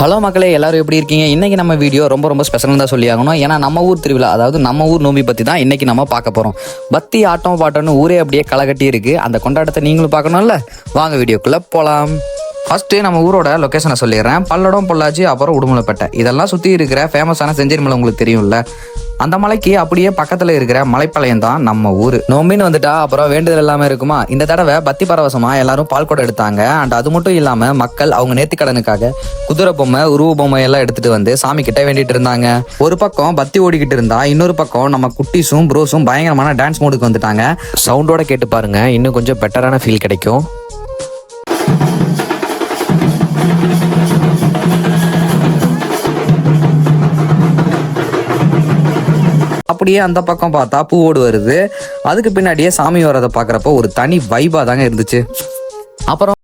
Hello மக்களே, எல்லாரும் எப்படி இருக்கீங்க? இன்றைக்கி நம்ம வீடியோ ரொம்ப ஸ்பெஷலாக தான் சொல்லி ஆகணும். ஏன்னா நம்ம ஊர் திருவிழா, அதாவது நம்ம ஊர் நோம்பி பற்றி தான் இன்றைக்கி நம்ம பார்க்க போகிறோம். பத்தி ஆட்டம் பாட்டம்னு ஊரே அப்படியே களகட்டி இருக்குது. அந்த கொண்டாட்டத்தை நீங்களும் பார்க்கணும்ல, வாங்க வீடியோக்குள்ளே போகலாம். ஃபஸ்ட்டு நம்ம ஊரோட லொக்கேஷனை சொல்லிடுறேன். பல்லடம், பொள்ளாச்சி, அப்புறம் உடுமலைப்பேட்டை, இதெல்லாம் சுற்றி இருக்கிற ஃபேமஸான செஞ்சேரி மலை உங்களுக்கு தெரியும்ல. அந்த மலைக்கு அப்படியே பக்கத்தில் இருக்கிற மலைப்பாளையம் தான் நம்ம ஊர். நோம்பின்னு வந்துட்டா அப்புறம் வேண்டுதல் எல்லாமே இருக்குமா. இந்த தடவை பத்தி பரவசமாக எல்லாரும் பால் குடம் எடுத்தாங்க. அண்ட் அது மட்டும் இல்லாமல் மக்கள் அவங்க நேர்த்திக்கடனுக்காக குதிரை பொம்மை, உருவ பொம்மை எல்லாம் எடுத்துகிட்டு வந்து சாமி கிட்ட வேண்டிட்டு இருந்தாங்க. ஒரு பக்கம் பத்தி ஓடிக்கிட்டு இருந்தா, இன்னொரு பக்கம் நம்ம குட்டீஸும் ப்ரோஸும் பயங்கரமான டான்ஸ் மோடுக்கு வந்துட்டாங்க. சவுண்டோட கேட்டு பாருங்க, இன்னும் கொஞ்சம் பெட்டரான ஃபீல் கிடைக்கும். அப்படியே அந்த பக்கம் பார்த்தா பூவோடு வருது. அதுக்கு பின்னாடியே சாமி வரதை பார்க்குறப்போ ஒரு தனி வைபாக தாங்க இருந்துச்சு. அப்புறம்